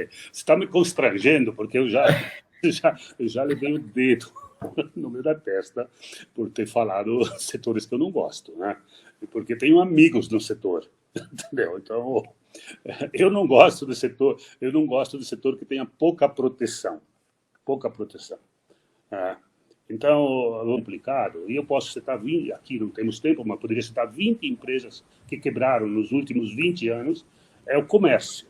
Você está me constrangendo, porque eu já levei o dedo no meio da testa por ter falado setores que eu não gosto, né? E porque tenho amigos no setor, entendeu? Então, eu não gosto do setor, eu não gosto do setor que tenha pouca proteção. Né? Então, é complicado. E eu posso citar 20, aqui não temos tempo, mas poderia citar 20 empresas que quebraram nos últimos 20 anos. É o comércio.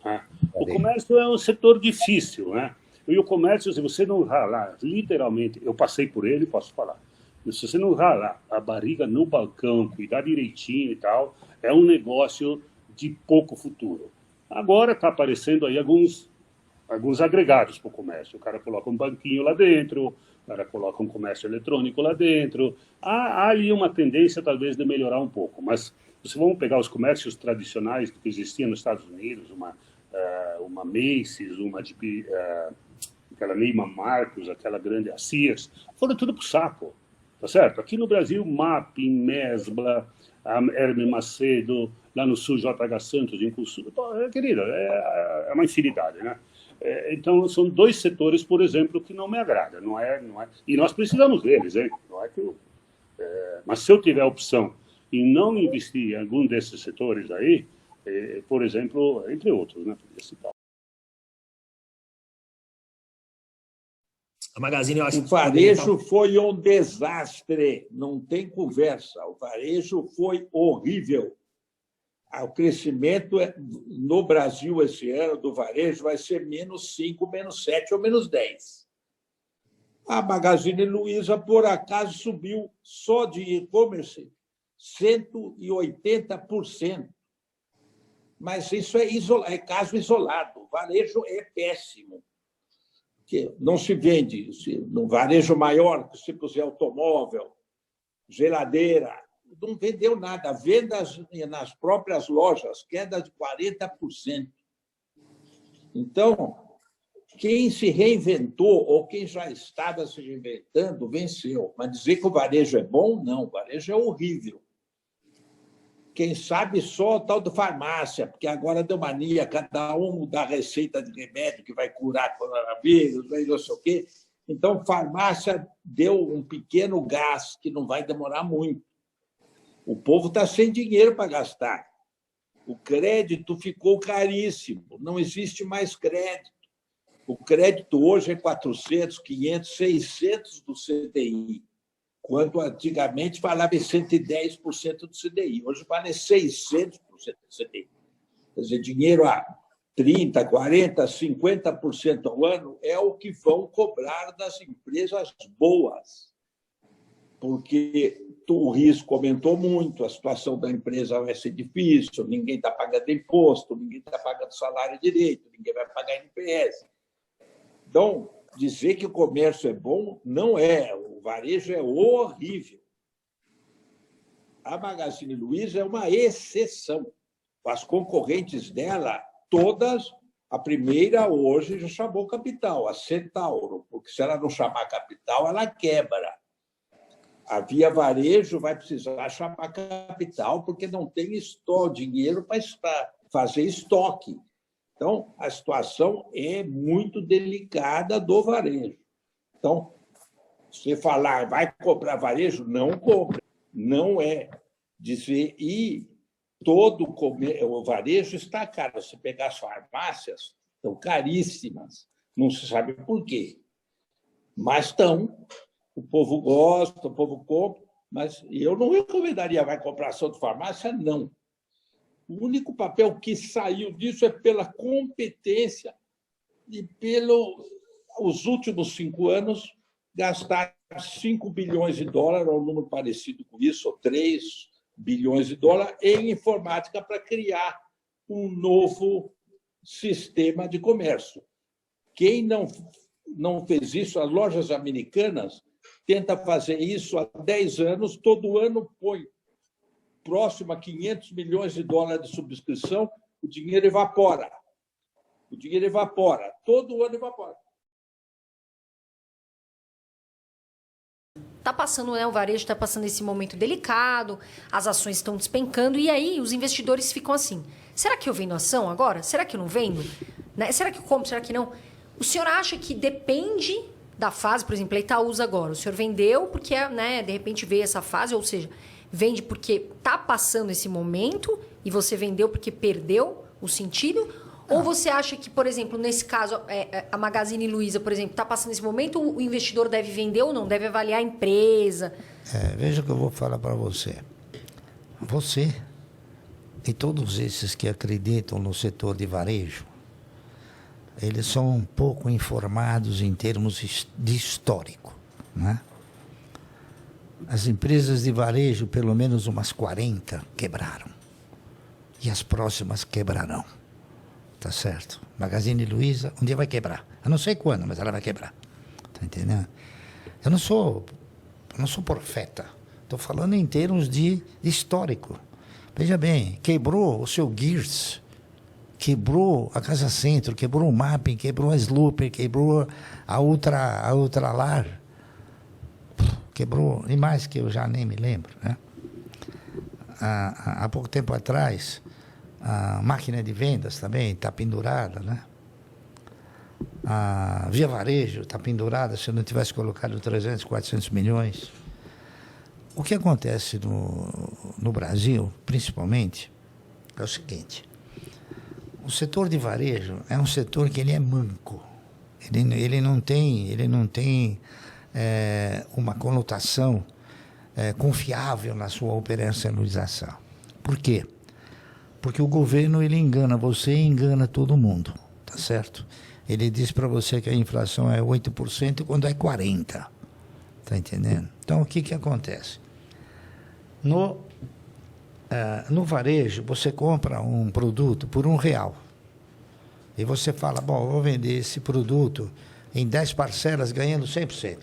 Né? O comércio é um setor difícil, né? E o comércio, se você não ralar, literalmente, eu passei por ele, posso falar. Se você não ralar a barriga no balcão, cuidar direitinho e tal, é um negócio de pouco futuro. Agora está aparecendo aí alguns agregados para o comércio. O cara coloca um banquinho lá dentro, o cara coloca um comércio eletrônico lá dentro. Há ali uma tendência, talvez, de melhorar um pouco. Mas se vamos pegar os comércios tradicionais que existiam nos Estados Unidos, uma Macy's, aquela Neiman Marcus, aquela grande a Sears, foram tudo para o saco. Tá certo? Aqui no Brasil, Mapping, Mesbla, a Hermes Macedo, lá no sul, JH Santos, Impulso. Querida, é uma infinidade, né? Então, são dois setores, por exemplo, que não me agradam. Não é. E nós precisamos deles, hein? Não é que mas se eu tiver a opção em não investir em algum desses setores aí, por exemplo, entre outros, né? A Magazine, eu acho o varejo foi um desastre, não tem conversa. O varejo foi horrível. O crescimento no Brasil esse ano do varejo vai ser -5, -7 ou -10. A Magazine Luiza, por acaso, subiu só de e-commerce 180%. Mas isso é caso isolado. O varejo é péssimo. Que não se vende no varejo maior, se puser automóvel, geladeira, não vendeu nada. Vendas nas próprias lojas, queda de 40%. Então, quem se reinventou ou quem já estava se reinventando, venceu. Mas dizer que o varejo é bom, não. O varejo é horrível. Quem sabe só o tal da farmácia, porque agora deu mania, cada um dá receita de remédio que vai curar coronavírus, não sei o quê. Então, farmácia deu um pequeno gás que não vai demorar muito. O povo está sem dinheiro para gastar. O crédito ficou caríssimo, não existe mais crédito. O crédito hoje é 400, 500, 600 do CDI. Quando antigamente falava em 110% do CDI. Hoje vale 600% do CDI. Quer dizer, dinheiro a 30%, 40%, 50% ao ano é o que vão cobrar das empresas boas. Porque o risco aumentou muito, a situação da empresa vai ser difícil, ninguém está pagando imposto, ninguém está pagando salário direito, ninguém vai pagar NPS. Então, dizer que o comércio é bom, não é. O varejo é horrível. A Magazine Luiza é uma exceção. As concorrentes dela, todas, a primeira hoje já chamou capital, a Centauro, porque se ela não chamar capital, ela quebra. A Via Varejo vai precisar chamar capital, porque não tem dinheiro para fazer estoque. Então, a situação é muito delicada do varejo. Então, você falar, vai comprar varejo? Não compra. Não é. Dizer, e o varejo está caro. Se pegar as farmácias, estão caríssimas. Não se sabe por quê. Mas estão. O povo gosta, o povo compra. Mas eu não recomendaria, vai comprar só de farmácia? Não. O único papel que saiu disso é pela competência e pelos últimos 5 anos gastar 5 bilhões de dólares, ou um número parecido com isso, ou 3 bilhões de dólares, em informática para criar um novo sistema de comércio. Quem não fez isso, as lojas americanas tentam fazer isso há 10 anos, todo ano põe próximo a 500 milhões de dólares de subscrição, o dinheiro evapora. O dinheiro evapora. Todo ano evapora. Tá passando, né? O varejo está passando esse momento delicado, as ações estão despencando, e aí os investidores ficam assim: será que eu vendo ação agora? Será que eu não vendo? Né? Será que como? Será que não? O senhor acha que depende da fase, por exemplo, a Itaúsa agora. O senhor vendeu porque, né, de repente veio essa fase, ou seja, vende porque está passando esse momento e você vendeu porque perdeu o sentido? Ou você acha que, por exemplo, nesse caso, a Magazine Luiza, por exemplo, está passando esse momento, o investidor deve vender ou não? Deve avaliar a empresa? Veja o que eu vou falar para você. Você e todos esses que acreditam no setor de varejo, eles são um pouco informados em termos de histórico, né? As empresas de varejo, pelo menos umas 40, quebraram. E as próximas quebrarão. Tá certo? Magazine Luiza, um dia vai quebrar. Eu não sei quando, mas ela vai quebrar. Tá entendendo? Eu não sou profeta. Estou falando em termos de histórico. Veja bem, quebrou o seu Gears, quebrou a Casa Centro, quebrou o Mapping, quebrou a Slooper, quebrou a Ultralar, quebrou, e mais que eu já nem me lembro, né? Há pouco tempo atrás, a máquina de vendas também está pendurada, né? A Via Varejo está pendurada, se eu não tivesse colocado 300, 400 milhões. O que acontece no Brasil, principalmente, é o seguinte: o setor de varejo é um setor que ele é manco. Ele não tem uma conotação confiável na sua operacionalização. Por quê? Porque o governo ele engana você e engana todo mundo, tá certo? Ele diz para você que a inflação é 8% quando é 40%. Tá entendendo? Então, o que acontece? No varejo, você compra um produto por R$1. E você fala, bom, eu vou vender esse produto em 10 parcelas ganhando 100%.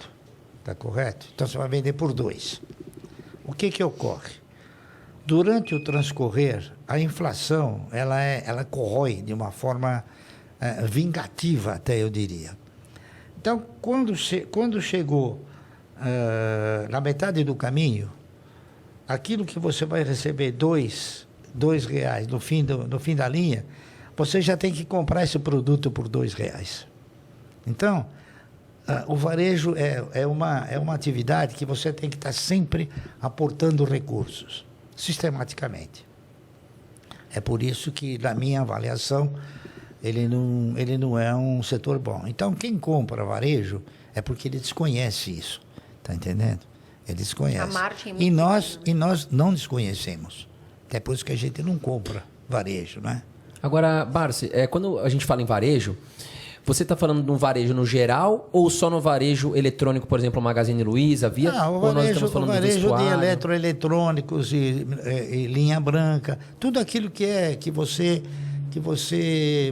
Tá correto? Então, você vai vender por 2. O que ocorre? Durante o transcorrer, a inflação ela corrói de uma forma vingativa, até eu diria. Então, quando chegou na metade do caminho, aquilo que você vai receber R$2 no fim da linha, você já tem que comprar esse produto por R$2. Então, o varejo é uma atividade que você tem que estar sempre aportando recursos, sistematicamente. É por isso que, na minha avaliação, ele não é um setor bom. Então, quem compra varejo é porque ele desconhece isso. Está entendendo? Ele desconhece. A margem é muito E nós não desconhecemos. É por isso que a gente não compra varejo, né? Agora, Barsi, quando a gente fala em varejo, você está falando de um varejo no geral ou só no varejo eletrônico, por exemplo, Magazine Luiza, Via? Não, ou nós estamos falando o varejo do vestuário? de eletroeletrônicos e linha branca, tudo aquilo que você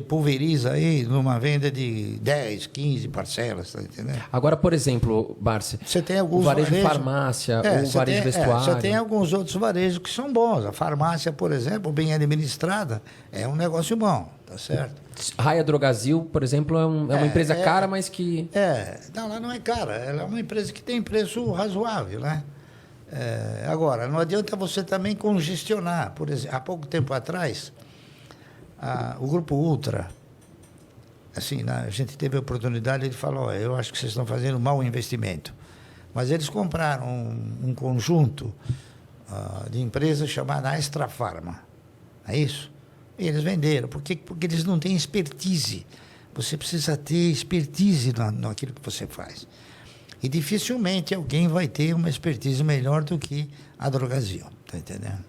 pulveriza aí numa venda de 10, 15 parcelas, tá entendendo? Agora, por exemplo, Barsi, Você tem alguns o varejo de farmácia, o varejo de vestuário. Você tem alguns outros varejos que são bons. A farmácia, por exemplo, bem administrada, é um negócio bom, tá certo? Raia Drogasil, por exemplo, é uma empresa cara, mas que... Não, ela não é cara. Ela é uma empresa que tem preço razoável, né? Agora, não adianta você também congestionar. Por exemplo, há pouco tempo atrás, o Grupo Ultra, assim, a gente teve a oportunidade de falar, eu acho que vocês estão fazendo um mau investimento. Mas eles compraram um conjunto de empresas chamada Extra Farma. É isso? E eles venderam. Por quê? Porque eles não têm expertise. Você precisa ter expertise naquilo que você faz. E dificilmente alguém vai ter uma expertise melhor do que a Drogasil. Tá entendendo?